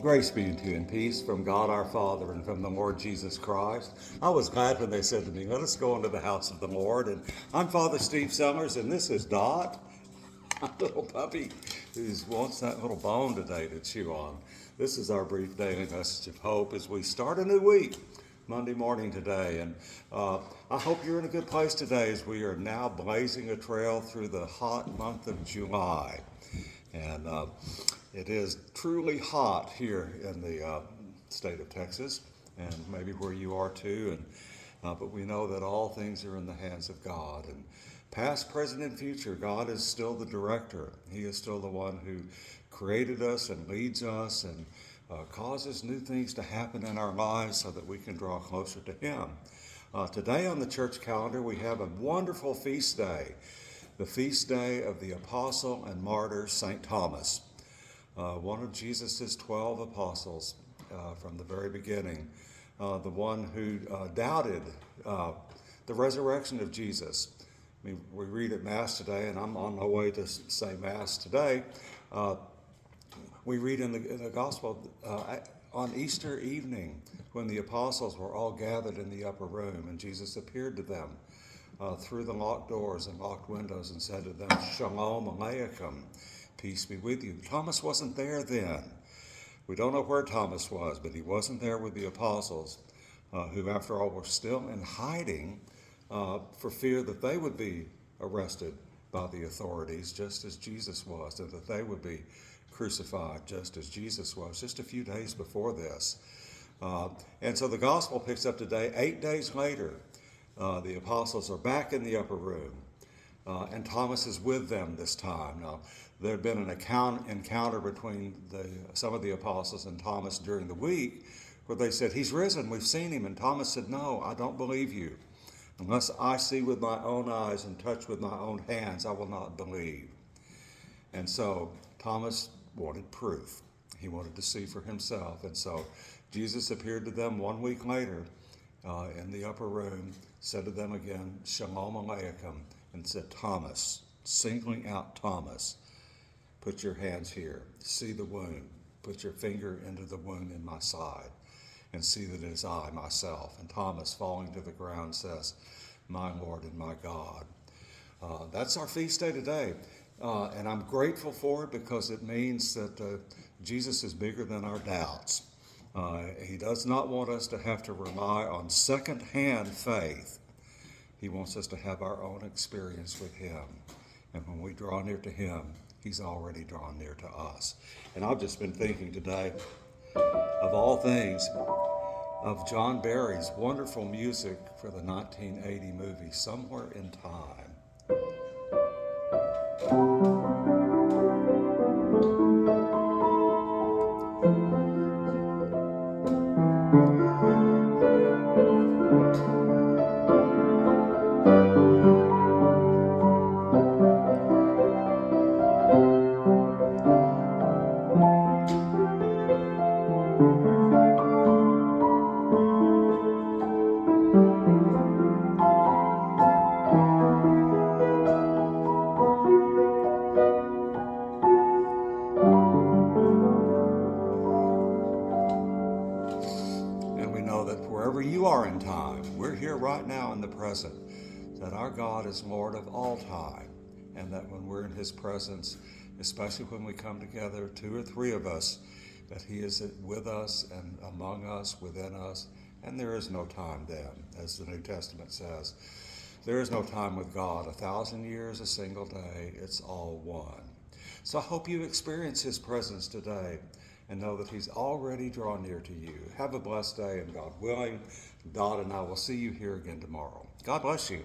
Grace be unto you and peace from God our Father and from the Lord Jesus Christ. I was glad when they said to me, let us go into the house of the Lord. And I'm Father Steve Sellers, and this is Dot, my little puppy who wants that little bone today to chew on. This is our brief daily message of hope as we start a new week, Monday morning today. And I hope you're in a good place today as we are now blazing a trail through the hot month of July. And it is truly hot here in the state of Texas, and maybe where you are too. But we know that all things are in the hands of God. And past, present, and future, God is still the director. He is still the one who created us and leads us and causes new things to happen in our lives so that we can draw closer to Him. Today on the church calendar, we have a wonderful feast day, the feast day of the Apostle and Martyr St. Thomas. One of Jesus' 12 apostles from the very beginning, the one who doubted the resurrection of Jesus. I mean, we read at Mass today, and I'm on my way to say Mass today. We read in the Gospel on Easter evening when the apostles were all gathered in the upper room, and Jesus appeared to them through the locked doors and locked windows and said to them, Shalom Aleichem. Peace be with you. Thomas wasn't there then. We don't know where Thomas was, but he wasn't there with the apostles, who after all were still in hiding for fear that they would be arrested by the authorities just as Jesus was, and that they would be crucified just as Jesus was just a few days before this. And so the gospel picks up today. 8 days later, the apostles are back in the upper room. And Thomas is with them this time. Now, there had been an encounter between some of the apostles and Thomas during the week where they said, He's risen, we've seen Him. And Thomas said, No, I don't believe you. Unless I see with my own eyes and touch with my own hands, I will not believe. And so Thomas wanted proof. He wanted to see for himself. And so Jesus appeared to them 1 week later in the upper room, said to them again, Shalom Aleichem, and said, Thomas, singling out Thomas, put your hands here, see the wound, put your finger into the wound in my side, and see that it is I, myself. And Thomas, falling to the ground, says, my Lord and my God. That's our feast day today, and I'm grateful for it because it means that Jesus is bigger than our doubts. He does not want us to have to rely on second-hand faith. He wants us to have our own experience with Him. And when we draw near to Him, He's already drawn near to us. And I've just been thinking today, of all things, of John Barry's wonderful music for the 1980 movie, Somewhere in Time. That wherever you are in time, we're here right now in the present, that our God is Lord of all time, and that when we're in His presence, especially when we come together, 2 or 3 of us, that He is with us and among us, within us, and there is no time then, as the New Testament says. There is no time with God. 1,000 years, a single day, it's all one. So I hope you experience His presence today and know that He's already drawn near to you. Have a blessed day, and God willing, Dot and I will see you here again tomorrow. God bless you.